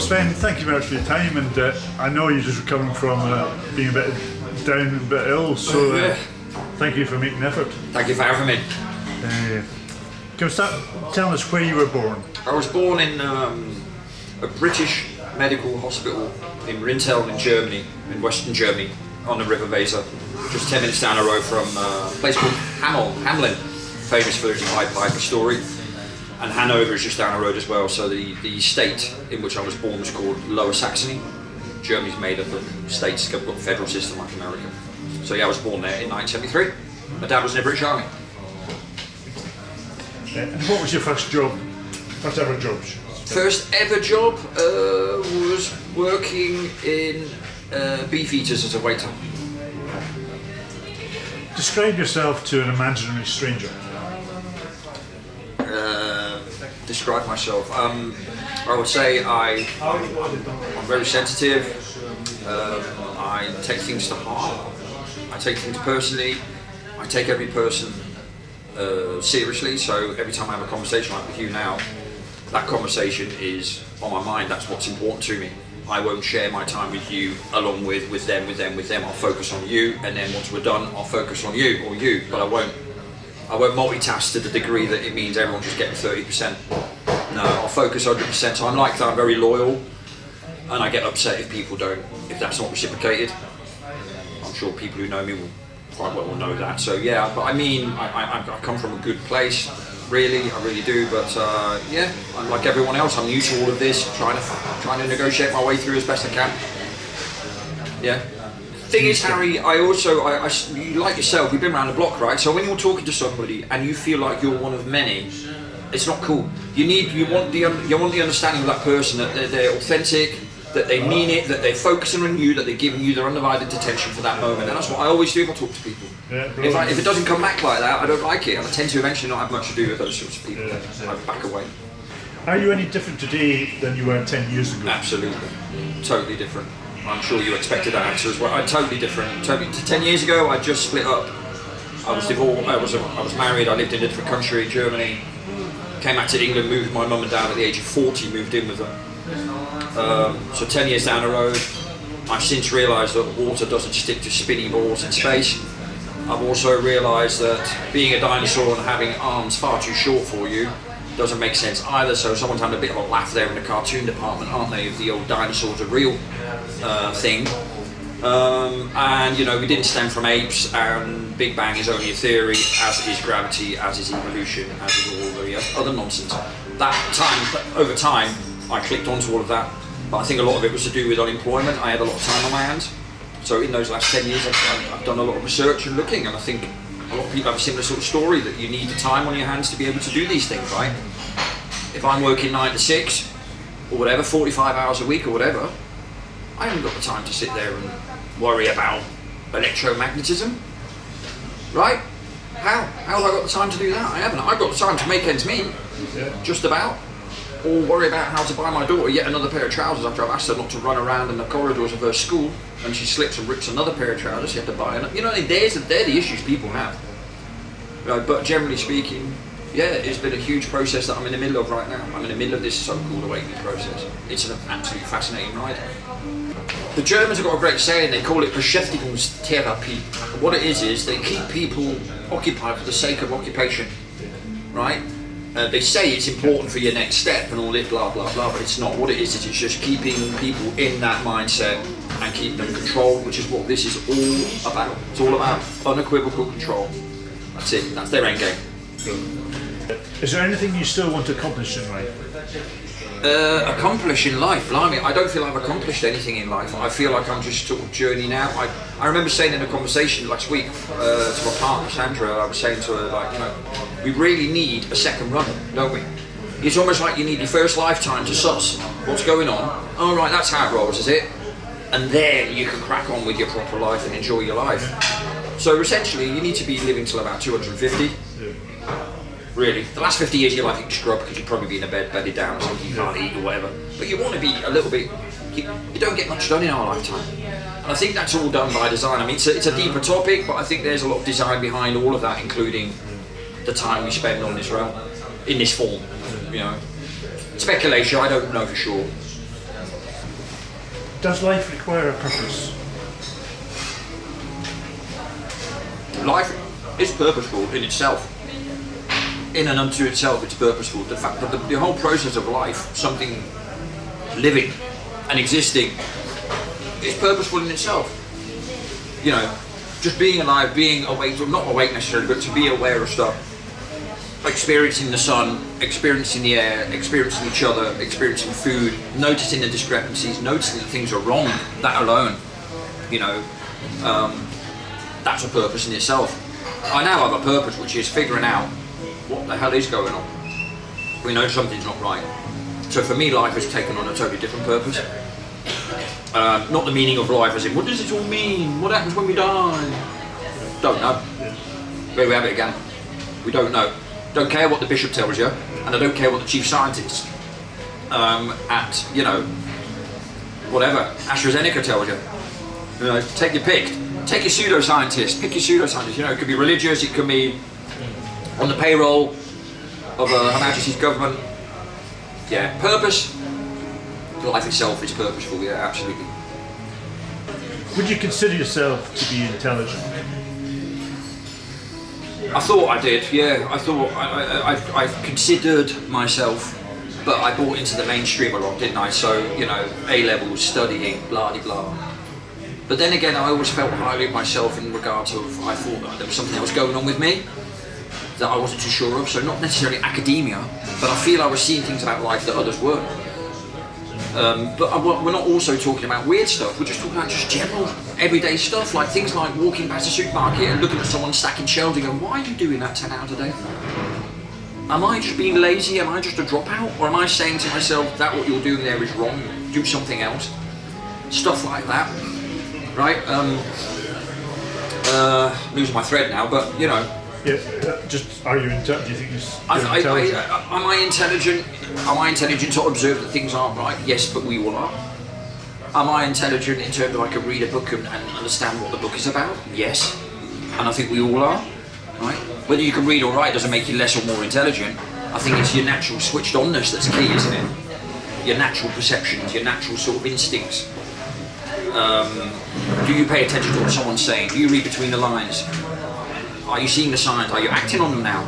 Sven, thank you very much for your time, and I know you're just recovering from being a bit down and a bit ill, so thank you for making the effort. Thank you for having me. Can you start telling us where you were born? I was born in a British medical hospital in Rintel in Germany, in western Germany, on the River Weser, just 10 minutes down the road from a place called Hamelin, famous for its Pied Piper story. And Hanover is just down the road as well, so the state in which I was born was called Lower Saxony. Germany's made up of states, got a federal system like America. So yeah, I was born there in 1973. My dad was in the British Army. And what was your first job? First ever job? First ever job was working in Beefeaters as a waiter. Describe yourself to an imaginary stranger. Describe myself. I would say I'm very sensitive. I take things to heart. I take things personally. I take every person seriously. So every time I have a conversation like with you now, that conversation is on my mind. That's what's important to me. I won't share my time with you along with them. I'll focus on you, and then once we're done, I'll focus on you or you. But I won't multitask to the degree that it means everyone's just getting 30%. No, I'll focus 100%. So I'm like that. I'm very loyal, and I get upset if that's not reciprocated. I'm sure people who know me will quite well know that. So yeah, but I mean, I come from a good place. Really, I really do. But yeah, I'm like everyone else. I'm new to all of this. Trying to negotiate my way through as best I can. Yeah. Thing is, Harry, you like yourself, you've been around the block, right? So when you're talking to somebody and you feel like you're one of many, it's not cool. You want the understanding of that person, that they're authentic, that they mean it, that they're focusing on you, that they're giving you their undivided attention for that moment. And that's what I always do if I talk to people. Yeah, if it doesn't come back like that, I don't like it, and I tend to eventually not have much to do with those sorts of people. I back away. Are you any different today than you were 10 years ago? Absolutely. Totally different. I'm sure you expected that answer as well. I'm totally different. 10 years ago, I just split up. I was divorced. I was married. I lived in a different country, Germany. Came back to England, moved with my mum and dad at the age of 40. Moved in with them. So 10 years down the road, I've since realised that water doesn't stick to spinning balls in space. I've also realised that being a dinosaur and having arms far too short for you doesn't make sense either. So someone's having a bit of a laugh there in the cartoon department, aren't they? If the old dinosaurs are real thing. And you know, we didn't stem from apes, and Big Bang is only a theory, as is gravity, as is evolution, as is all the other nonsense. Over time, I clicked onto all of that, but I think a lot of it was to do with unemployment. I had a lot of time on my hands. So in those last 10 years, I've done a lot of research and looking, and I think a lot of people have a similar sort of story, that you need the time on your hands to be able to do these things, right? If I'm working 9 to 6, or whatever, 45 hours a week or whatever, I haven't got the time to sit there and worry about electromagnetism, right? How have I got the time to do that? I haven't. I've got the time to make ends meet, just about, or worry about how to buy my daughter yet another pair of trousers after I've asked her not to run around in the corridors of her school, and she slips and rips another pair of trousers. She had to buy another. You know, they're the issues people have. Right, but generally speaking, yeah, it's been a huge process that I'm in the middle of right now. I'm in the middle of this so-called awakening process. It's an absolutely fascinating ride. The Germans have got a great saying, they call it Beschäftigungstherapie. What it is they keep people occupied for the sake of occupation, right? They say it's important for your next step and all this blah blah blah, but it's not. What it is it's just keeping people in that mindset and keep them controlled, which is what this is all about. It's all about unequivocal control. That's it, that's their end game. Is there anything you still want to accomplish in life? Accomplish in life, blimey, I don't feel I've accomplished anything in life. I feel like I'm just sort of journey now. I remember saying in a conversation last week to my partner Sandra, I was saying to her, like, you know, we really need a second run, don't we? It's almost like you need your first lifetime to suss what's going on. Oh right, that's how it rolls, is it? And then you can crack on with your proper life and enjoy your life. So essentially, you need to be living till about 250. Really, the last 50 years of your life you can screw up because you'll probably be in a bed, bedded down or something, you can't eat or whatever. But you want to be a little bit, you don't get much done in our lifetime. And I think that's all done by design. I mean, it's a deeper topic, but I think there's a lot of design behind all of that, including the time we spend on this realm, in this form, you know. Speculation, I don't know for sure. Does life require a purpose? Life is purposeful in itself. In and unto itself, it's purposeful. The fact that the whole process of life, something living and existing, is purposeful in itself. You know, just being alive, being awake, not awake necessarily, but to be aware of stuff. Experiencing the sun, experiencing the air, experiencing each other, experiencing food, noticing the discrepancies, noticing that things are wrong, that alone, you know, that's a purpose in itself. I now have a purpose, which is figuring out what the hell is going on. We know something's not right. So for me, life has taken on a totally different purpose. Not the meaning of life as in, what does it all mean? What happens when we die? Don't know. There we have it again. We don't know. Don't care what the bishop tells you, and I don't care what the chief scientist at, you know, whatever, AstraZeneca tells you. You know, take your pick. Take your pseudoscientist. Pick your pseudoscientist. You know, it could be religious, it could be on the payroll of Her Majesty's government. Yeah, purpose. Life itself is purposeful, yeah, absolutely. Would you consider yourself to be intelligent? I thought I did, yeah. I thought I've considered myself, but I bought into the mainstream a lot, didn't I? So, you know, A-levels, studying, blah de blah. But then again, I always felt highly of myself in regards of, I thought that there was something else going on with me that I wasn't too sure of. So not necessarily academia, but I feel I was seeing things about life that others weren't. But we're not also talking about weird stuff, we're just talking about just general, everyday stuff, like things like walking past a supermarket and looking at someone stacking shelves and going, why are you doing that 10 hours a day? Am I just being lazy? Am I just a dropout? Or am I saying to myself, that what you're doing there is wrong, do something else? Stuff like that, right? Losing my thread now, but you know. Yeah, just are you intelligent? Do you think you're intelligent? Am I intelligent? Am I intelligent to observe that things aren't right? Yes, but we all are. Am I intelligent in terms of I can read a book and understand what the book is about? Yes, and I think we all are. Right? Whether you can read or write doesn't make you less or more intelligent. I think it's your natural switched onness that's key, isn't it? Your natural perceptions, your natural sort of instincts. Do you pay attention to what someone's saying? Do you read between the lines? Are you seeing the signs? Are you acting on them now?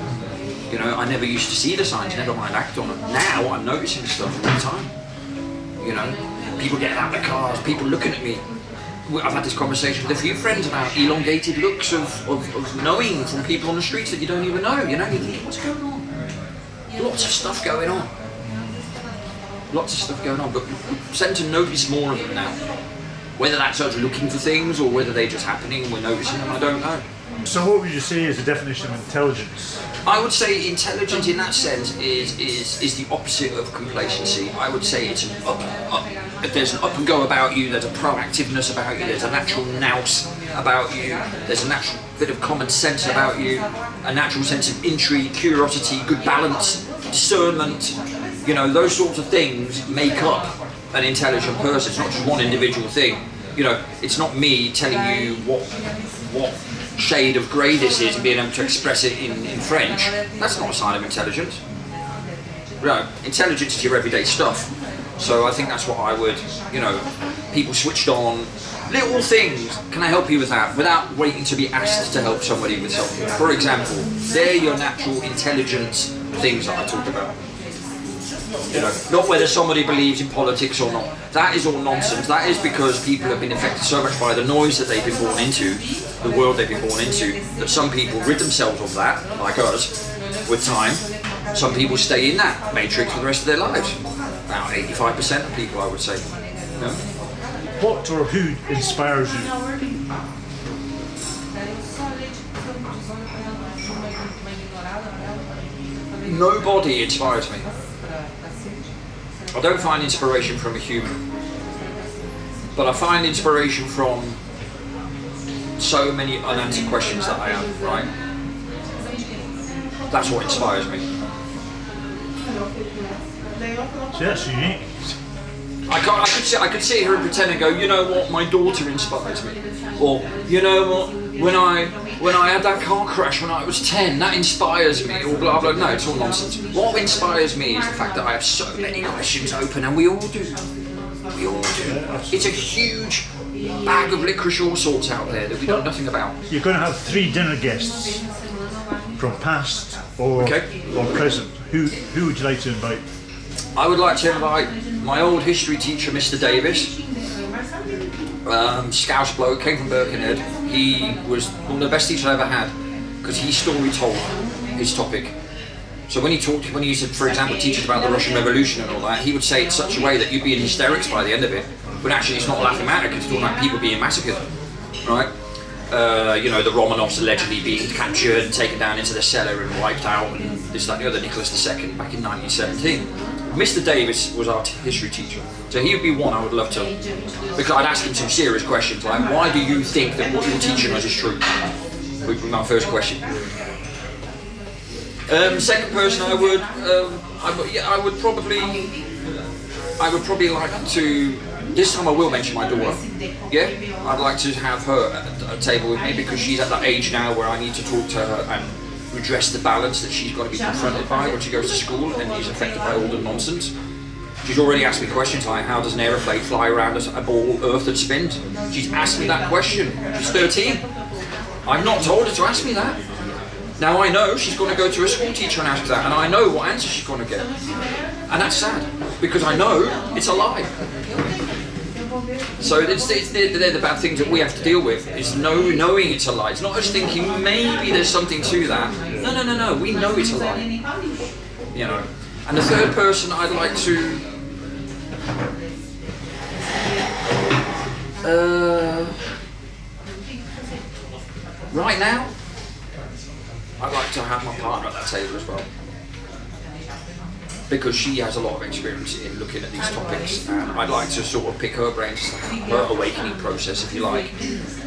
You know, I never used to see the signs, never mind act on them. Now I'm noticing stuff all the time. You know, people getting out of their cars, people looking at me. I've had this conversation with a few friends about elongated looks of knowing from people on the streets that you don't even know. You know, you think, what's going on? Lots of stuff going on. Lots of stuff going on, but we tend to notice more of them now. Whether that's us looking for things or whether they're just happening and we're noticing them, I don't know. So what would you say is the definition of intelligence? I would say intelligence in that sense is the opposite of complacency. I would say it's an up. If there's an up and go about you, there's a proactiveness about you, there's a natural nous about you, there's a natural bit of common sense about you, a natural sense of intrigue, curiosity, good balance, discernment. You know, those sorts of things make up an intelligent person. It's not just one individual thing. You know, it's not me telling you what shade of grey this is and being able to express it in French. That's not a sign of intelligence. Right. Intelligence is your everyday stuff. So I think that's what I would, you know, people switched on, little things, can I help you with that? Without waiting to be asked to help somebody with something. For example, they're your natural intelligence things that I talked about. You know, not whether somebody believes in politics or not. That is all nonsense. That is because people have been affected so much by the noise that they've been born into, the world they've been born into, that some people rid themselves of that, like us, with time. Some people stay in that matrix for the rest of their lives. About 85% of people, I would say. You know? What or who inspires you? Nobody inspires me. I don't find inspiration from a human, but I find inspiration from so many unanswered questions that I have, right? That's what inspires me. So that's unique. I could sit here and pretend and go, you know what, my daughter inspires me. Or, you know what, when I had that car crash when I was 10, that inspires me, or blah blah. No, it's all nonsense. What inspires me is the fact that I have so many questions open, and we all do. We all do. It's a huge bag of licorice all sorts out there that we know nothing about. You're going to have 3 dinner guests from past or present. Who would you like to invite? I would like to invite my old history teacher, Mr. Davis. Scouse bloke, came from Birkenhead. He was one of the best teachers I ever had because he story told his topic. So when he used to, for example, teach us about the Russian Revolution and all that, he would say it in such a way that you'd be in hysterics by the end of it. But actually, it's not a laughing matter because he's talking about people being massacred, right? The Romanovs allegedly being captured and taken down into the cellar and wiped out, and this, that, and the other. Nicholas II back in 1917. Mr. Davis was our history teacher, so he would be one I would love to, because I'd ask him some serious questions like, why do you think that what you're teaching us is true? Would be my first question. Second person I would probably like to. This time I will mention my daughter. Yeah, I'd like to have her at a table with me because she's at that age now where I need to talk to her and redress the balance that she's got to be confronted by when she goes to school and is affected by all the nonsense. She's already asked me questions like, how does an aeroplane fly around a ball earth that spins? She's asked me that question. She's 13. I've not told her to ask me that. Now I know she's going to go to a school teacher and ask that, and I know what answer she's going to get. And that's sad, because I know it's a lie. So they're the bad things that we have to deal with, is knowing it's a lie. It's not just thinking maybe there's something to that. No, we know it's a lie. You know. And the third person I'd like to... right now, I'd like to have my partner at that table as well, because she has a lot of experience in looking at these topics, and I'd like to sort of pick her brains, her awakening process, if you like,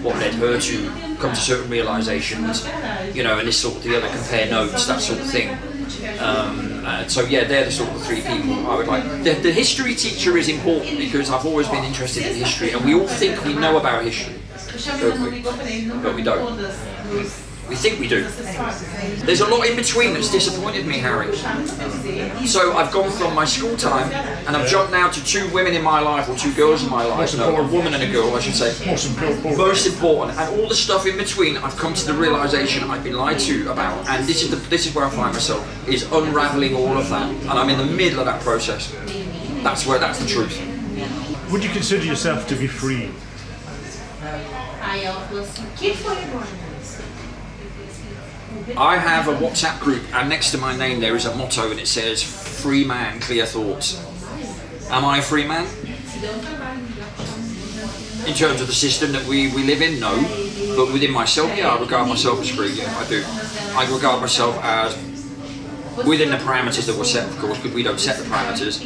what led her to come to certain realizations, and this sort of the other, compare notes, that sort of thing. So yeah, they're the sort of 3 people I would like. The history teacher is important because I've always been interested in history, and we all think we know about history, don't we? But we don't. We think we do. There's a lot in between that's disappointed me, Harry. So I've gone from my school time, and I've jumped now to 2 women in my life, or 2 girls in my life, or a woman and a girl, I should say. Most important, and all the stuff in between, I've come to the realization I've been lied to about, and this is where I find myself, is unraveling all of that, and I'm in the middle of that process. That's the truth. Would you consider yourself to be free? I have a WhatsApp group, and next to my name there is a motto, and it says, "Free man, clear thoughts." Am I a free man? In terms of the system that we live in, no. But within myself, yeah, I regard myself as free, yeah, I do. I regard myself as within the parameters that were set, of course, because we don't set the parameters.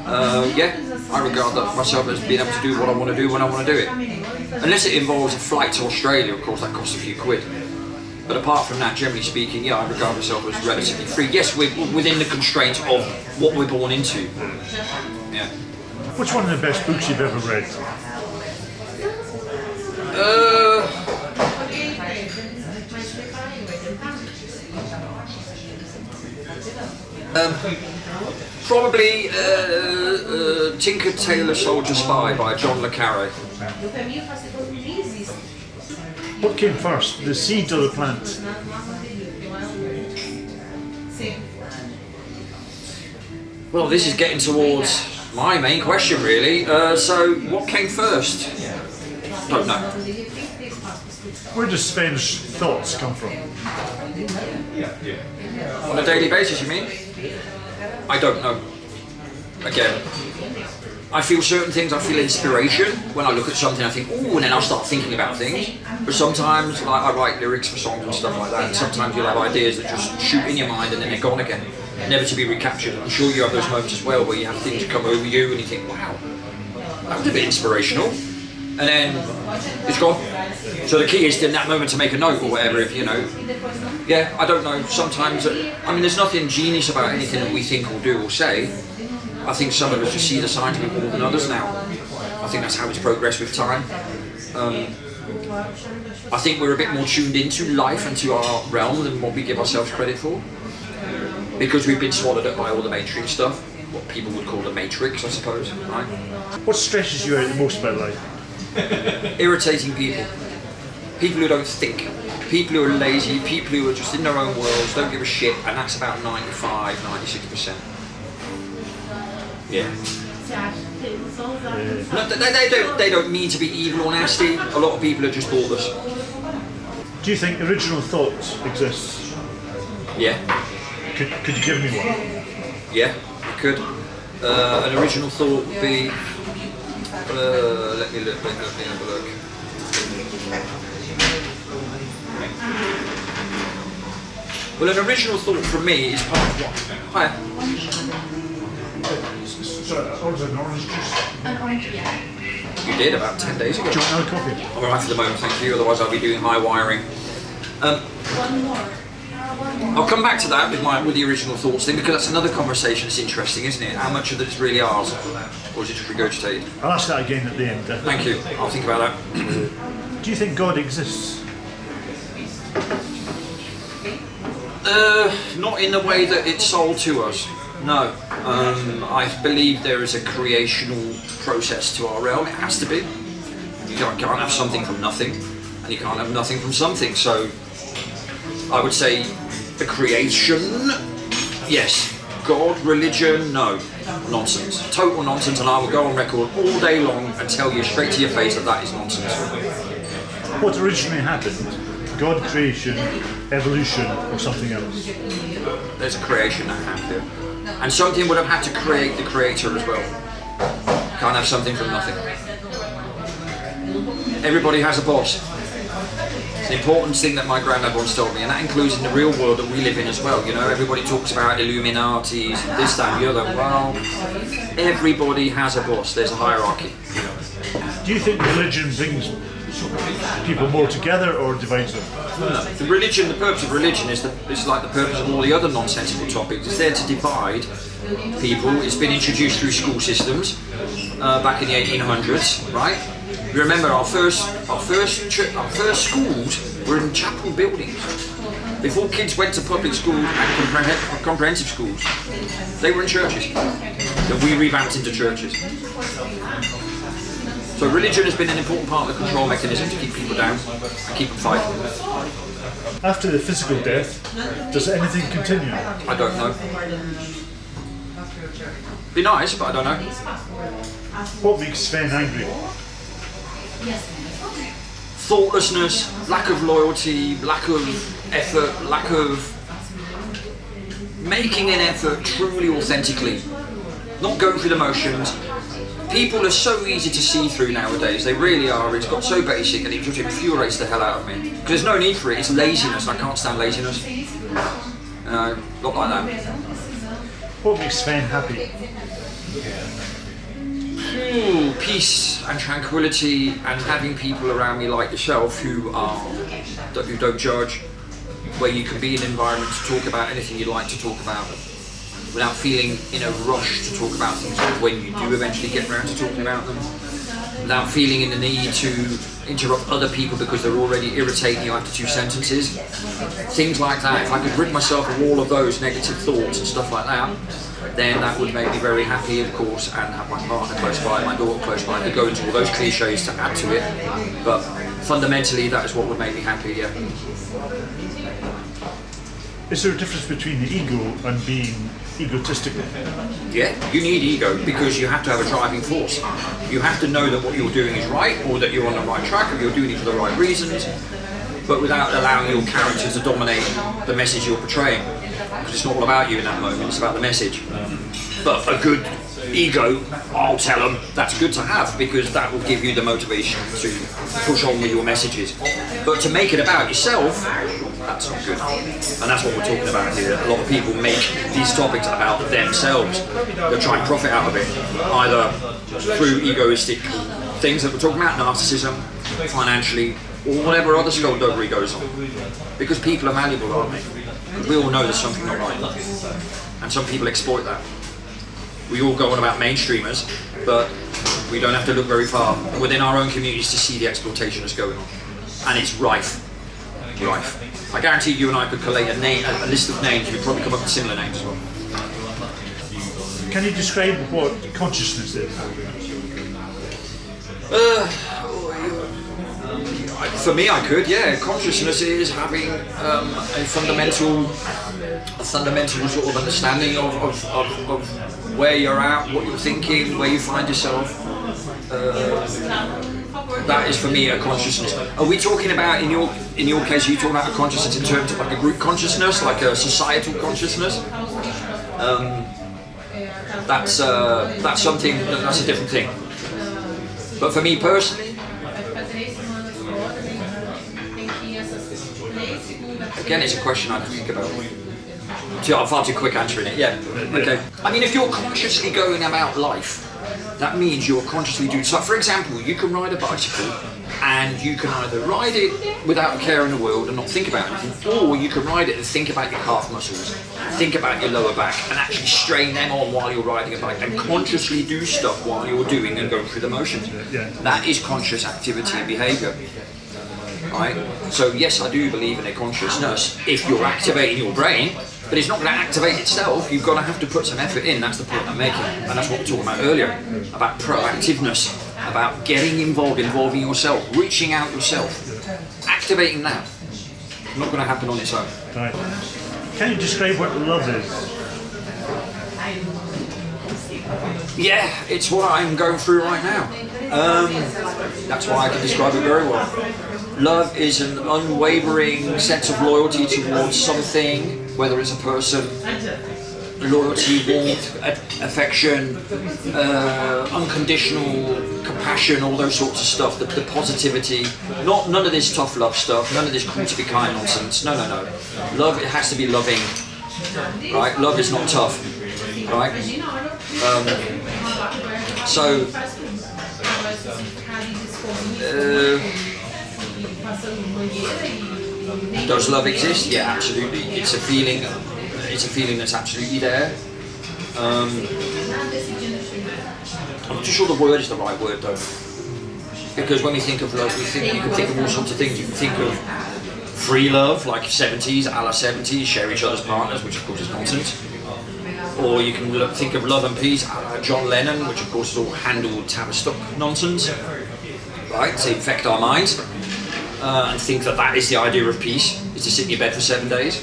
I regard myself as being able to do what I want to do when I want to do it. Unless it involves a flight to Australia, of course, that costs a few quid. But apart from that, generally speaking, yeah, I regard myself as relatively free. Yes, we're within the constraints of what we're born into. Yeah. What's one of the best books you've ever read? Probably Tinker Tailor Soldier Spy by John le Carré. What came first, the seed or the plant? Well, this is getting towards my main question, really. So, what came first? Don't know. Where does Sven's thoughts come from? On a daily basis, you mean? I don't know. Again, I feel certain things, I feel inspiration. When I look at something, I think, ooh, and then I'll start thinking about things. But sometimes, like, I write lyrics for songs and stuff like that, and sometimes you'll have ideas that just shoot in your mind and then they're gone again, never to be recaptured. I'm sure you have those moments as well, where you have things come over you and you think, wow, that was a bit inspirational. And then it's gone. So the key is in that moment to make a note or whatever, if yeah, I don't know. Sometimes, there's nothing genius about anything that we think or do or say. I think some of us just see the signs a bit more than others now. I think that's how it's progressed with time. I think we're a bit more tuned into life and to our realm than what we give ourselves credit for. Because we've been swallowed up by all the mainstream stuff. people would call the matrix, I suppose, right? What stresses you out the most about life? Irritating people. People who don't think. People who are lazy, people who are just in their own worlds, don't give a shit, and that's about 95, 96%. Yeah. No, they don't mean to be evil or nasty. A lot of people are just thoughtless. Do you think original thoughts exist? Yeah. Could you give me one? Yeah, I could. An original thought would be. Let me have a look. Well, an original thought for me is part of what? Hi. Sorry, I ordered an orange juice. An orange, yeah. You did about 10 days ago. Do you want another coffee? I'm alright for the moment, thank you. Otherwise, I'll be doing high wiring. One more. I'll come back to that with the original thoughts thing, because that's another conversation that's interesting, isn't it? How much of it is really ours, or is it just regurgitated? I'll ask that again at the end. Thank you. I'll think about that. Do you think God exists? Not in the way that it's sold to us. No. I believe there is a creational process to our realm. It has to be. You can't have something from nothing, and you can't have nothing from something. So, I would say the creation, yes. God, religion, no. Nonsense. Total nonsense, and I will go on record all day long and tell you straight to your face that that is nonsense. What originally happened? God, creation, evolution, or something else? There's a creation that happened. And something would have had to create the creator as well. Can't have something from nothing. Everybody has a boss. It's an important thing that my granddad once told me, and that includes in the real world that we live in as well. You know, everybody talks about Illuminatis, this, that, and the other. Well, everybody has a boss. There's a hierarchy. Do you think religion brings people more together or divides them? No. The purpose of religion is like the purpose of all the other nonsensical topics. It's there to divide people. It's been introduced through school systems back in the 1800s, right? You remember our first schools were in chapel buildings. Before kids went to public schools and comprehensive schools, they were in churches. That we revamped into churches. So religion has been an important part of the control mechanism to keep people down and keep them fighting. After the physical death, does anything continue? I don't know. Be nice, but I don't know. What makes Sven angry? Thoughtlessness, lack of loyalty, lack of effort, lack of making an effort truly authentically, not going through the motions. People are so easy to see through nowadays, they really are. It's got so basic and it just infuriates the hell out of me. Because there's no need for it, it's laziness. I can't stand laziness. Not like that. What makes Sven happy? Peace and tranquility, and having people around me like yourself who don't judge, where you can be in an environment to talk about anything you'd like to talk about without feeling in a rush to talk about things when you do eventually get around to talking about them, without feeling in the need to interrupt other people because they're already irritating you after 2 sentences. Things like that. If I could rid myself of all of those negative thoughts and stuff like that, then that would make me very happy, of course, and have my partner close by, my daughter close by. I could go into all those cliches to add to it, but fundamentally that is what would make me happy, yeah. Is there a difference between the ego and being egotistical? Yeah, you need ego because you have to have a driving force. You have to know that what you're doing is right, or that you're on the right track, or you're doing it for the right reasons, but without allowing your character to dominate the message you're portraying. Because it's not all about you in that moment, it's about the message. But a good ego, I'll tell them, that's good to have because that will give you the motivation to push on with your messages. But to make it about yourself, that's not good. And that's what we're talking about here. A lot of people make these topics about themselves. They're trying to profit out of it, either through egoistic things that we're talking about, narcissism, financially, or whatever other skullduggery goes on. Because people are malleable, aren't they? Because we all know there's something not right. And some people exploit that. We all go on about mainstreamers, but we don't have to look very far within our own communities to see the exploitation that's going on. And it's rife. Rife. I guarantee you and I could collate a list of names, we'd probably come up with similar names as well. Can you describe what consciousness is? For me, I could. Yeah, consciousness is having a fundamental sort of understanding of where you're at, what you're thinking, where you find yourself. That is for me a consciousness. Are we talking about in your case? Are you talking about a consciousness in terms of like a group consciousness, like a societal consciousness? That's something. That's a different thing. But for me personally, again, it's a question I think about. I'm far too quick answering it. Yeah. Okay. I mean, if you're consciously going about life, that means you're consciously doing stuff. For example, you can ride a bicycle and you can either ride it without a care in the world and not think about anything, or you can ride it and think about your calf muscles, think about your lower back, and actually strain them on while you're riding a bike and consciously do stuff while you're doing and going through the motions. That is conscious activity and behaviour. Right? So yes, I do believe in a consciousness if you're activating your brain, but it's not going to activate itself. You've got to have to put some effort in. That's the point I'm making, and that's what we're talking about earlier, about proactiveness, about getting involved, involving yourself, reaching out yourself, activating that. Not going to happen on its own. Right. Can you describe what love is? Yeah, it's what I'm going through right now. That's why I can describe it very well. Love is an unwavering sense of loyalty towards something, whether it's a person, loyalty, warmth, affection, unconditional compassion, all those sorts of stuff, the positivity. None of this tough love stuff, none of this cool to be kind nonsense. No. Love, it has to be loving, right? Love is not tough, right? Does love exist? Yeah, absolutely. It's a feeling. It's a feeling that's absolutely there. I'm not too sure the word is the right word though, because when we think of love, you can think of all sorts of things. You can think of free love, like 70s, a la 70s, share each other's partners, which of course is nonsense. Or you can think of love and peace, a la John Lennon, which of course is all handled Tavistock nonsense, right? To infect our minds. And think that is the idea of peace, is to sit in your bed for 7 days,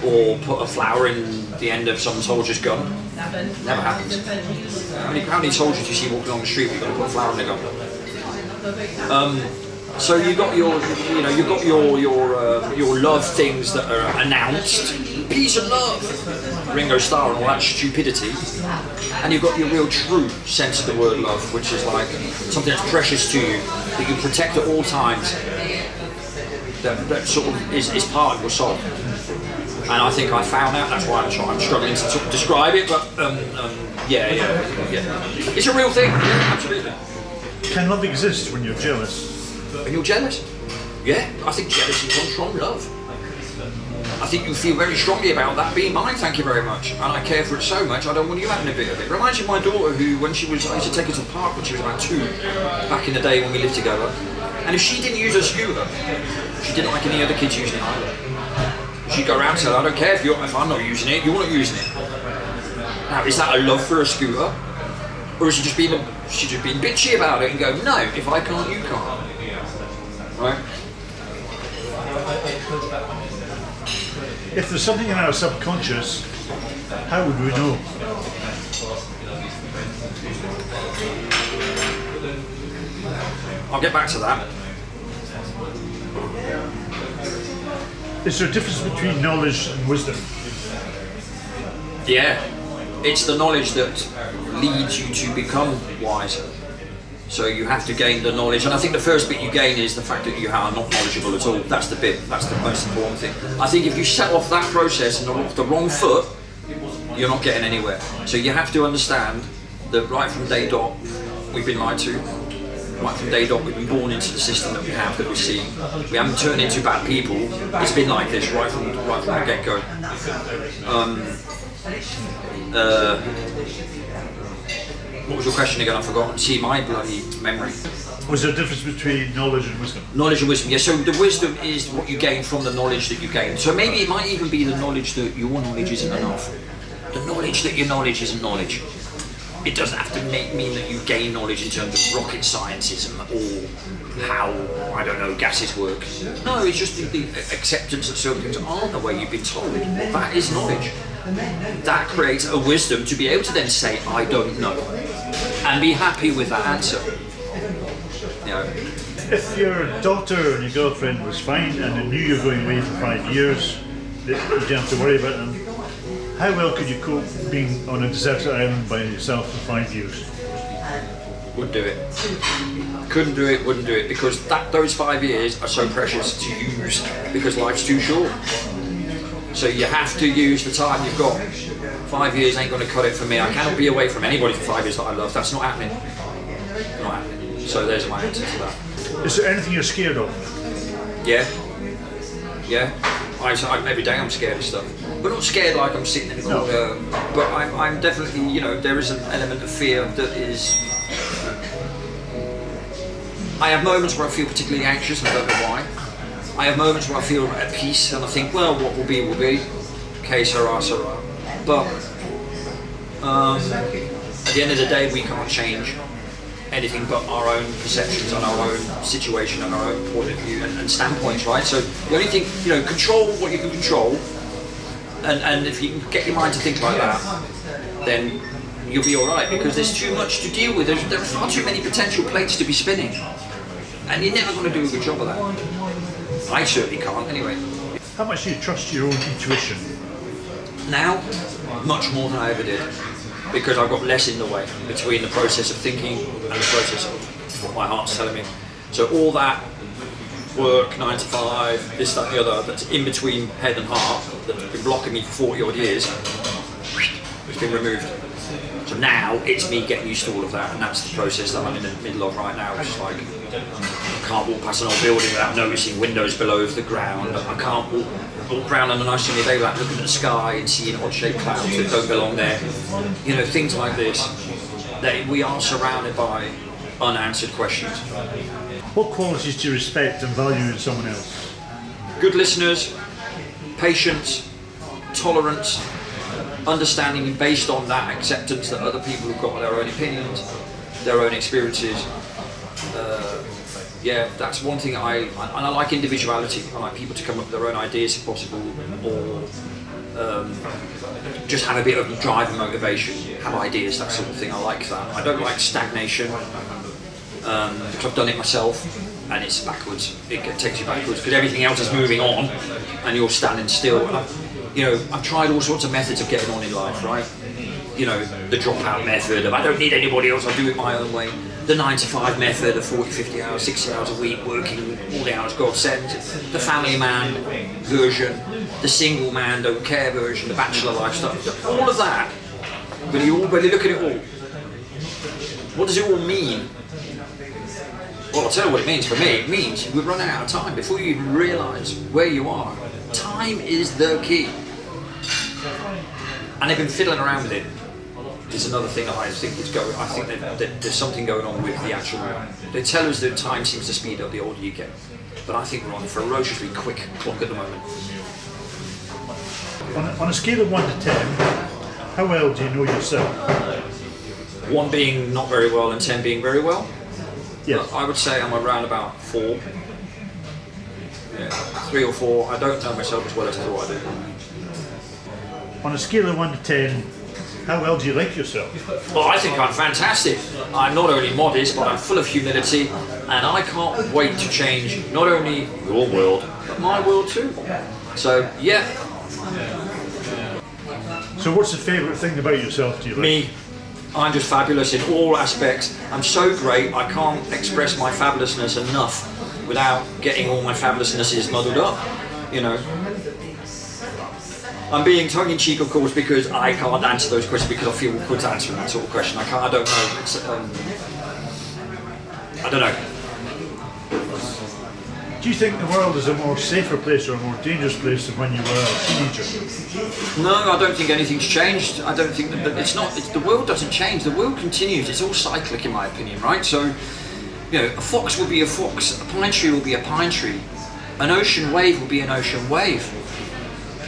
or put a flower in the end of some soldier's gun. Never happens. How many soldiers do you see walking along the street where you've got to put a flower in their gun? So you got your love things that are announced, peace and love, Ringo Starr and all that stupidity, and you've got your real true sense of the word love, which is like something that's precious to you, that you protect at all times, that sort of is part of your soul. And I think I found out, that's why I'm struggling to describe it, but yeah. It's a real thing, absolutely. Can love exist when you're jealous? When you're jealous? Yeah, I think jealousy comes from love. I think you feel very strongly about that being mine, thank you very much. And I care for it so much, I don't want you having a bit of it. It reminds me of my daughter who, I used to take her to the park when she was about 2, back in the day when we lived together. And if she didn't use her scooter, she didn't like any other kids using it either. She'd go around and say, I don't care if I'm not using it, you're not using it. Now, is that a love for a scooter? Or is she just being bitchy about it and go, no, if I can't, you can't. Right? If there's something in our subconscious, how would we know? I'll get back to that. Is there a difference between knowledge and wisdom? Yeah. It's the knowledge that leads you to become wise. So you have to gain the knowledge, and I think the first bit you gain is the fact that you are not knowledgeable at all. That's the most important thing. I think if you set off that process and off the wrong foot, you're not getting anywhere. So you have to understand that right from day dot, we've been lied to. Right from day dot, we've been born into the system that we have, that we see. We haven't turned into bad people. It's been like this right from the get-go. What was your question again? I've forgotten. See, my bloody memory. Was there a difference between knowledge and wisdom? Knowledge and wisdom, yeah. So the wisdom is what you gain from the knowledge that you gain. So maybe it might even be the knowledge that your knowledge isn't enough. the knowledge that your knowledge isn't knowledge. It doesn't have to mean that you gain knowledge in terms of rocket scientism or how, I don't know, gases work. No, it's just the acceptance that certain things aren't the way you've been told. That is knowledge. That creates a wisdom to be able to then say, I don't know, and be happy with that answer. You know, if your daughter and your girlfriend was fine and they knew you were going away for 5 years, you didn't have to worry about them, how well could you cope being on a deserted island by yourself for 5 years? Wouldn't do it. Couldn't do it, wouldn't do it, because those 5 years are so precious to use, because life's too short. So you have to use the time you've got. 5 years ain't going to cut it for me. I cannot be away from anybody for 5 years that I love. That's not happening. Not happening. So there's my answer to that. Is there anything you're scared of? Yeah. Every day I'm scared of stuff. But not scared like I'm sitting in the corner. No. But I'm definitely, you know, there is an element of fear that is... I have moments where I feel particularly anxious and I don't know why. I have moments where I feel at peace and I think, well, what will be, will be. Okay, Sarah. But at the end of the day, we can't change anything but our own perceptions and our own situation and our own point of view and standpoints, right? So the only thing, you know, control what you can control, and if you can get your mind to think like that, then you'll be all right, because there's too much to deal with. There are far too many potential plates to be spinning, and you're never going to do a good job of that. I certainly can't, anyway. How much do you trust your own intuition? Now, much more than I ever did, because I've got less in the way between the process of thinking and the process of what my heart's telling me. So all that work, 9 to 5, this, that, the other, that's in between head and heart, that's been blocking me for 40 odd years, it's been removed. So now it's me getting used to all of that, and that's the process that I'm in the middle of right now, which is like, I can't walk past an old building without noticing windows below the ground. I can't walk around on a nice sunny day without looking at the sky and seeing odd-shaped clouds that don't belong there. You know, things like this. That we are surrounded by unanswered questions. What qualities do you respect and value in someone else? Good listeners, patience, tolerance, understanding based on that acceptance that other people have got their own opinions, their own experiences. Yeah, that's one thing and I like individuality. I like people to come up with their own ideas if possible, or just have a bit of drive and motivation, have ideas, that sort of thing. I like that. I don't like stagnation, because I've done it myself, and it's backwards. It takes you backwards, because everything else is moving on, and you're standing still. And I've tried all sorts of methods of getting on in life, right? You know, the dropout method of I don't need anybody else, I'll do it my own way. The 9 to 5 method of 40, 50 hours, 60 hours a week, working all the hours God sends. The family man version, the single man don't care version, the bachelor lifestyle, all of that. When you look at it all, what does it all mean? Well, I'll tell you what it means for me. It means we're running out of time before you even realise where you are. Time is the key. And they've been fiddling around with it. It's another thing that I think is going. I think that there's something going on with the actual. They tell us that time seems to speed up the older you get, but I think we're on a ferociously quick clock at the moment. On a scale of 1 to 10, how well do you know yourself? 1 being not very well and 10 being very well. Yes. I would say I'm around about 4. Yeah, 3 or 4. I don't know myself as well as I thought I did. On a scale of 1 to 10, how well do you like yourself? Well, I think I'm fantastic. I'm not only modest, but I'm full of humility, and I can't wait to change not only your world, but my world too. So, yeah. So what's the favourite thing about yourself, do you like? Me. I'm just fabulous in all aspects. I'm so great, I can't express my fabulousness enough without getting all my fabulousnesses muddled up, you know. I'm being tongue-in-cheek, of course, because I can't answer those questions because I feel awkward answering that sort of question. I don't know. I don't know. Do you think the world is a more safer place or a more dangerous place than when you were a teenager? No, I don't think anything's changed. I don't think that the world doesn't change. The world continues. It's all cyclic, in my opinion, right? So, you know, a fox will be a fox. A pine tree will be a pine tree. An ocean wave will be an ocean wave.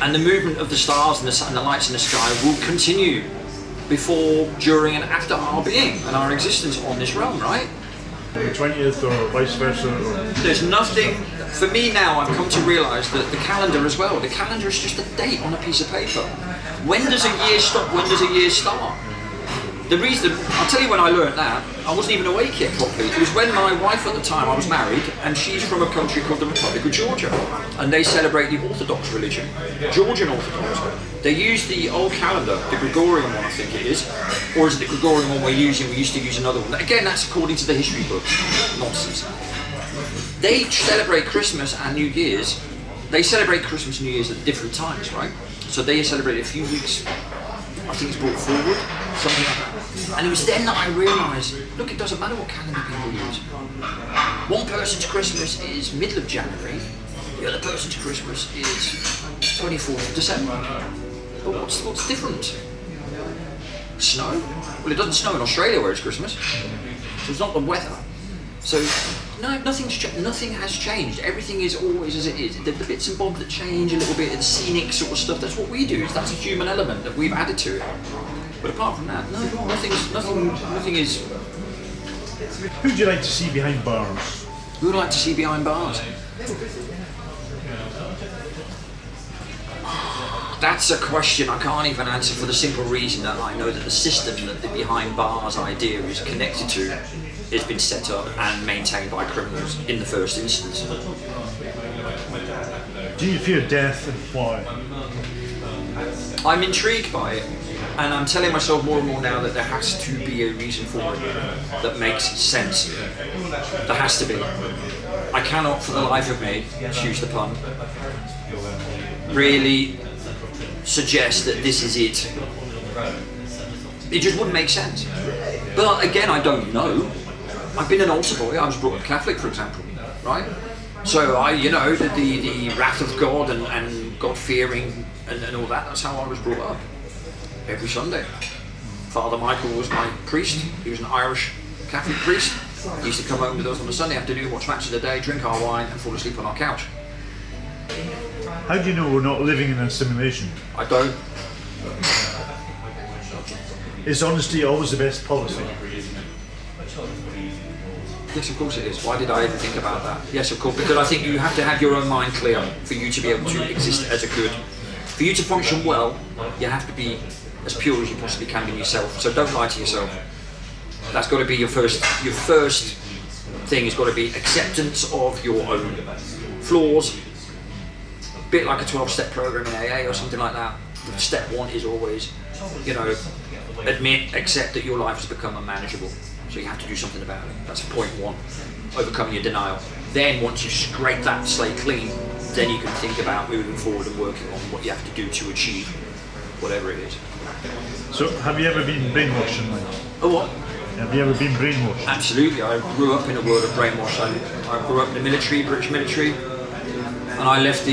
And the movement of the stars and the sun and the lights in the sky will continue before, during, and after our being and our existence on this realm, right? The 20th or vice versa? Or... There's nothing, for me now, I've come to realise that the calendar as well, the calendar is just a date on a piece of paper. When does a year stop? When does a year start? The reason, I'll tell you when I learned that, I wasn't even awake yet properly. It was when my wife at the time, I was married, and she's from a country called the Republic of Georgia. And they celebrate the Orthodox religion, Georgian Orthodox. They use the old calendar, the Gregorian one I think it is, or is it the Gregorian one we're using? We used to use another one. Again, that's according to the history books. Nonsense. They celebrate Christmas and New Year's. They celebrate Christmas and New Year's at different times, right? So they celebrate a few weeks, I think it's brought forward, something like that. And it was then that I realised, look, it doesn't matter what calendar people use. One person's Christmas is middle of January, the other person's Christmas is 24th of December. But what's different? Snow? Well, it doesn't snow in Australia where it's Christmas, so it's not the weather. So, no, nothing has changed. Everything is always as it is. The bits and bobs that change a little bit, the scenic sort of stuff, that's what we do. That's a human element that we've added to it. But apart from that, no, nothing is... Who would you like to see behind bars? Who would I like to see behind bars? That's a question I can't even answer for the simple reason that I know that the system that the behind bars idea is connected to has been set up and maintained by criminals in the first instance. Do you fear death and why? I'm intrigued by it, and I'm telling myself more and more now that there has to be a reason for it that makes sense. There has to be. I cannot for the life of me, excuse the pun, really suggest that this is it. It just wouldn't make sense. But again, I don't know. I've been an altar boy. I was brought up Catholic, for example, right? So the wrath of God and God-fearing and all that, that's how I was brought up. Every Sunday. Father Michael was my priest. He was an Irish Catholic priest. He used to come home with us on a Sunday afternoon, watch matches of the day, drink our wine and fall asleep on our couch. How do you know we're not living in a simulation? I don't. Is honesty always the best policy? Yes, of course it is. Why did I even think about that? Yes, of course, because I think you have to have your own mind clear for you to be able to exist as a good. For you to function well, you have to be as pure as you possibly can be yourself. So don't lie to yourself. That's got to be your first thing has got to be acceptance of your own flaws. A bit like a 12-step program in AA or something like that. Step one is always, admit, accept that your life has become unmanageable. So you have to do something about it. That's point one, overcoming your denial. Then once you scrape that slate clean, then you can think about moving forward and working on what you have to do to achieve whatever it is. So have you ever been brainwashed in life? Oh, what? Have you ever been brainwashed? Absolutely. I grew up in a world of brainwash. I grew up in the military, British military, and I left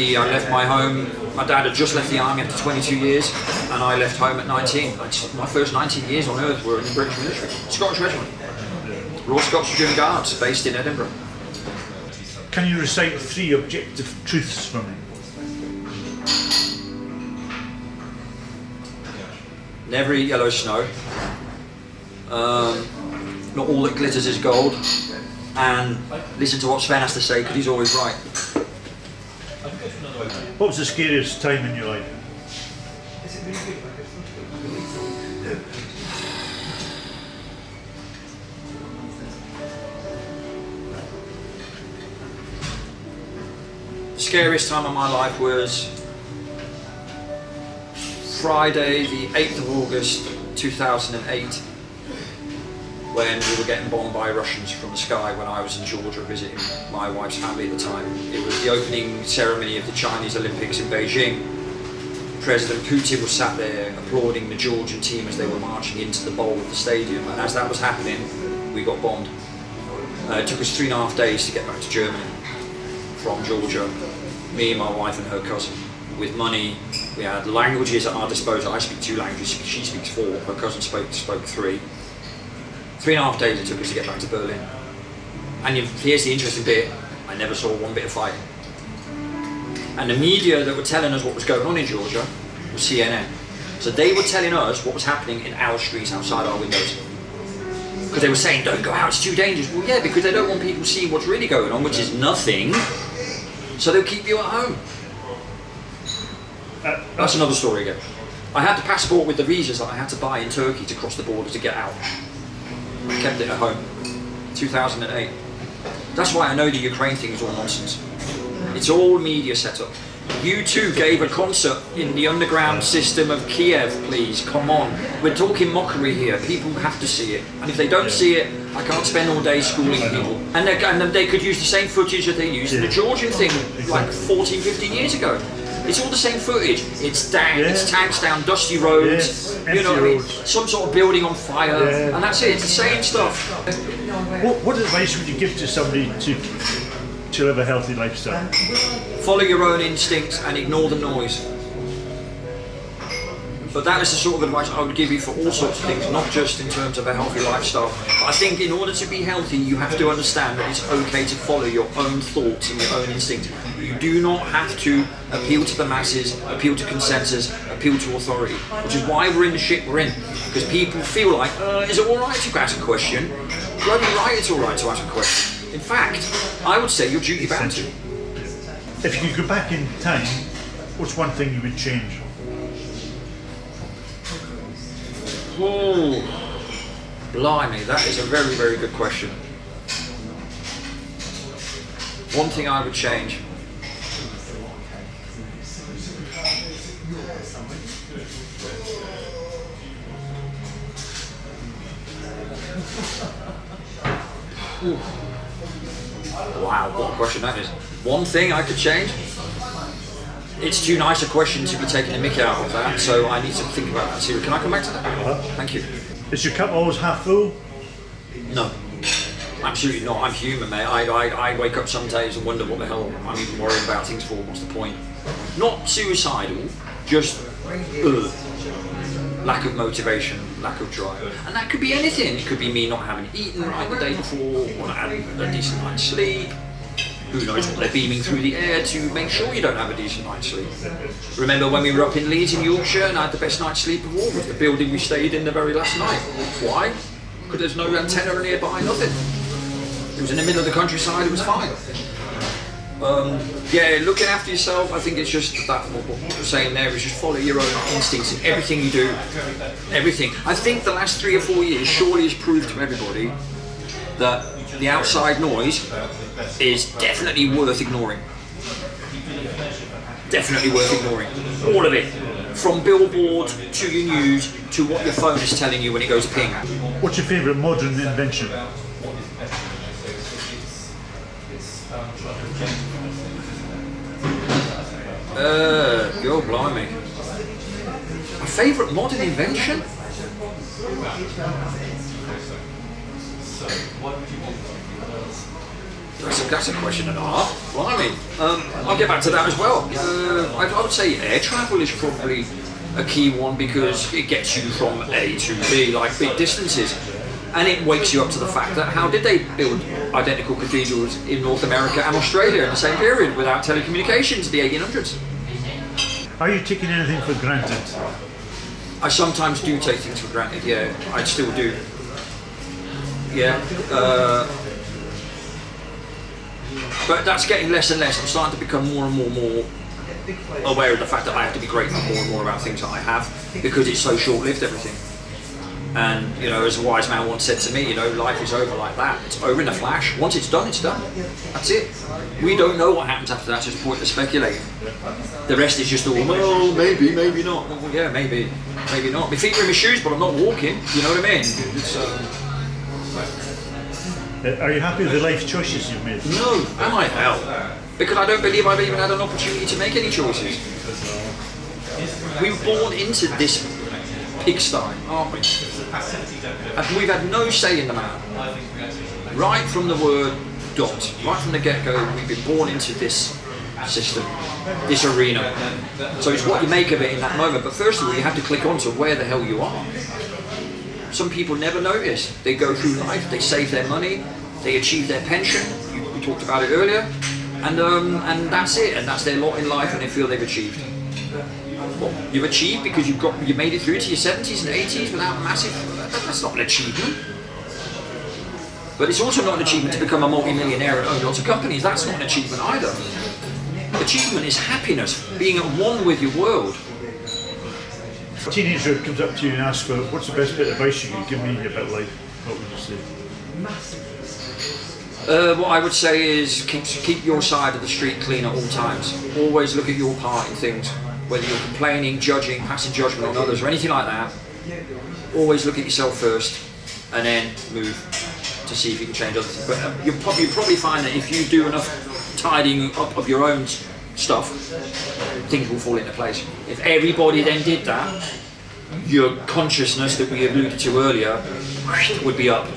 my home. My dad had just left the army after 22 years, and I left home at 19. My first 19 years on earth were in the British military. Scottish Regiment. Royal Scots Dragoon Guards, based in Edinburgh. Can you recite 3 objective truths for me? Never eat yellow snow. Not all that glitters is gold. And listen to what Sven has to say, because he's always right. What was the scariest time in your life? The scariest time of my life was Friday the 8th of August 2008, when we were getting bombed by Russians from the sky when I was in Georgia visiting my wife's family at the time. It was the opening ceremony of the Chinese Olympics in Beijing. President Putin was sat there applauding the Georgian team as they were marching into the bowl of the stadium, and as that was happening, we got bombed. It took us 3.5 days to get back to Germany from Georgia, me, my wife and her cousin, with money. We had languages at our disposal. I speak 2 languages, she speaks 4, her cousin spoke 3. 3.5 days it took us to get back to Berlin. And here's the interesting bit, I never saw one bit of fighting. And the media that were telling us what was going on in Georgia was CNN. So they were telling us what was happening in our streets outside our windows. Because they were saying, don't go out, it's too dangerous. Well, yeah, because they don't want people seeing what's really going on, which is nothing. So they'll keep you at home. That's another story again. I had the passport with the visas that I had to buy in Turkey to cross the border to get out. I kept it at home. 2008. That's why I know the Ukraine thing is all nonsense. It's all media set up. U2 gave a concert in the underground system of Kiev, please, come on. We're talking mockery here, people have to see it. And if they don't see it, I can't spend all day schooling people. And they could use the same footage that they used in the Georgian thing like 14, 15 years ago. It's all the same footage. It's tanks down dusty roads, you know what I mean? Some sort of building on fire, and that's it, it's the same stuff. What advice would you give to somebody to live a healthy lifestyle? Follow your own instincts and ignore the noise. But that is the sort of advice I would give you for all sorts of things, not just in terms of a healthy lifestyle. But I think in order to be healthy, you have to understand that it's okay to follow your own thoughts and your own instincts. You do not have to appeal to the masses, appeal to consensus, appeal to authority, which is why we're in the shit we're in. Because people feel like, is it alright to ask a question? Bloody right, it's alright to ask a question. In fact, I would say you're duty bound to. If you could go back in time, what's one thing you would change? Oh, blimey, that is a very, very good question. One thing I would change. Ooh. Wow, what a question that is. One thing I could change? It's too nice a question to be taking a mick out of that, so I need to think about that seriously. Can I come back to that? Thank you. Is your cup always half full? No. Absolutely not. I'm human, mate. I wake up some days and wonder what the hell I'm even worrying about things for. What's the point? Not suicidal, just lack of motivation, lack of drive. And that could be anything. It could be me not having eaten right the day before, or not having a decent night's sleep. Who knows what they're beaming through the air to make sure you don't have a decent night's sleep. Remember when we were up in Leeds in Yorkshire and I had the best night's sleep of all with the building we stayed in the very last night. Why? Because there's no antenna nearby, nothing. It was in the middle of the countryside, it was fine. Yeah, looking after yourself, I think it's just that, what we're saying there is just follow your own instincts in everything you do, everything. I think the last 3 or 4 years surely has proved to everybody that the outside noise is definitely worth ignoring. Definitely worth ignoring. All of it. From billboard to your news to what your phone is telling you when it goes ping. What's your favourite modern invention? God blimey. My favourite modern invention? That's a question and a half. Blimey. I'll get back to that as well. I would say air travel is probably a key one because it gets you from A to B, like big distances. And it wakes you up to the fact that how did they build identical cathedrals in North America and Australia in the same period without telecommunications in the 1800s? Are you taking anything for granted? I sometimes do take things for granted, yeah. I still do. Yeah. But that's getting less and less. I'm starting to become more and more aware of the fact that I have to be grateful more and more about things that I have because it's so short-lived, everything. And, you know, as a wise man once said to me, you know, life is over like that. It's over in a flash. Once it's done, it's done. That's it. We don't know what happens after that, so it's pointless speculating. The rest is just all, well, maybe, maybe not. Well, yeah, maybe, maybe not. My feet are in my shoes, but I'm not walking. You know what I mean? It's, Are you happy with the life choices you've made? No, am I? Hell. Because I don't believe I've even had an opportunity to make any choices. We were born into this pigsty, aren't we? And we've had no say in the matter. Right from the word dot, right from the get-go, we've been born into this system, this arena. So it's what you make of it in that moment. But first of all, you have to click on to where the hell you are. Some people never notice. They go through life, they save their money, they achieve their pension. We talked about it earlier. and that's it, and that's their lot in life, and they feel they've achieved. Well, you've achieved because you made it through to your 70s and 80s without a massive. That's not an achievement. But it's also not an achievement to become a multi-millionaire and own lots of companies. That's not an achievement either. Achievement is happiness, being at one with your world. If a teenager comes up to you and asks for what's the best bit of advice you could give me about life, what would you say? What I would say is keep your side of the street clean at all times. Always look at your part in things. Whether you're complaining, judging, passing judgment on others or anything like that, always look at yourself first and then move to see if you can change other things. But you'll probably find that if you do enough tidying up of your own stuff, things will fall into place. If everybody then did that, your consciousness that we alluded to earlier would be up,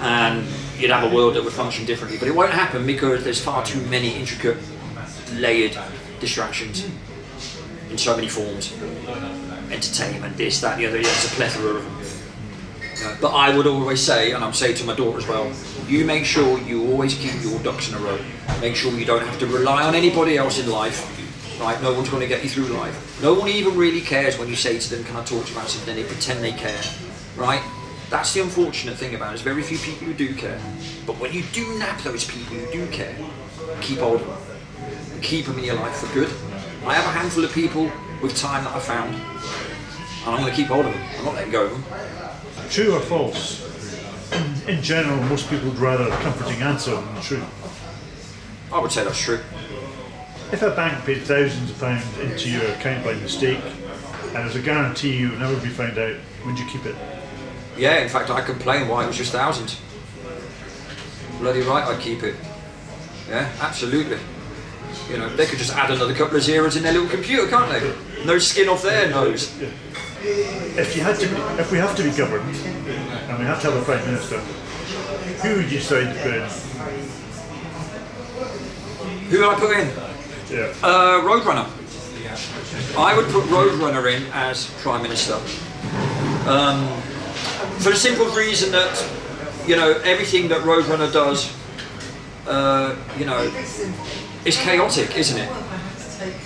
and you'd have a world that would function differently. But it won't happen because there's far too many intricate, layered distractions in so many forms. Entertainment, this, that, the other, there's a plethora of them. But I would always say, and I'm saying to my daughter as well, you make sure you always keep your ducks in a row. Make sure you don't have to rely on anybody else in life. Right? No one's going to get you through life. No one even really cares when you say to them, can I talk to you about something? They pretend they care. Right? That's the unfortunate thing about it. There's very few people who do care. But when you do nab those people who do care, keep hold of them. Keep them in your life for good. I have a handful of people with time that I found, and I'm going to keep hold of them. I'm not letting go of them. True or false? In general, most people would rather a comforting answer than the truth. I would say that's true. If a bank paid thousands of pounds into your account by mistake, and there's a guarantee you would never be found out, would you keep it? Yeah, in fact, I complain why it was just thousands. Bloody right, I'd keep it. Yeah, absolutely. You know, they could just add another couple of zeros in their little computer, can't they? No skin off their nose. If we have to be governed, and we have to have a Prime Minister, who would you decide to put in? Who would I put in? Yeah. Roadrunner. I would put Roadrunner in as Prime Minister. For the simple reason that, you know, everything that Roadrunner does, you know, is chaotic, isn't it?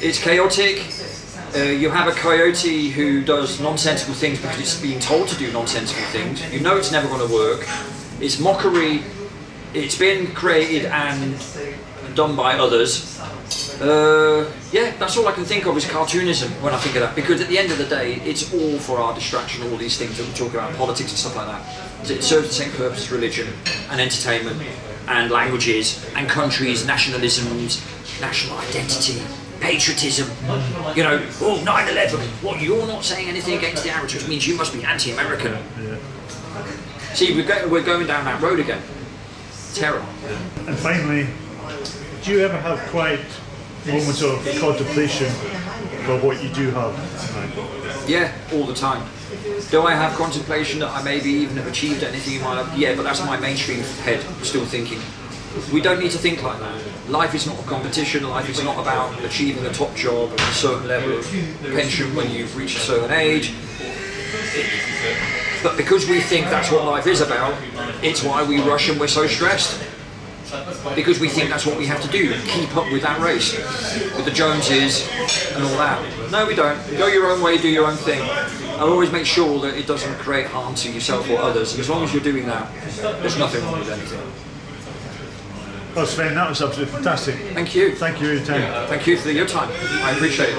It's chaotic. You have a coyote who does nonsensical things because it's being told to do nonsensical things. You know it's never going to work. It's mockery. It's been created and done by others. Yeah, that's all I can think of is cartoonism when I think of that. Because at the end of the day, it's all for our distraction, all these things that we talk about, politics and stuff like that. It serves the same purpose as religion and entertainment and languages and countries, nationalisms, national identity. Patriotism, you know, 9/11, what, you're not saying anything against the Arabs, which means you must be anti-American. Yeah. See, we're going down that road again. Terrible. And finally, do you ever have quiet moments of contemplation for what you do have tonight? Yeah, all the time. Do I have contemplation that I maybe even have achieved anything in my life? Yeah, but that's my mainstream head still thinking. We don't need to think like that. Life is not a competition. Life is not about achieving a top job and a certain level of pension when you've reached a certain age. But because we think that's what life is about, it's why we rush and we're so stressed. Because we think that's what we have to do, keep up with that race, with the Joneses and all that. No, we don't. Go your own way, do your own thing. I'll always make sure that it doesn't create harm to yourself or others. And as long as you're doing that, there's nothing wrong with anything. Well, Sven, that was absolutely fantastic. Thank you. Thank you for your time. Thank you for your time. I appreciate it.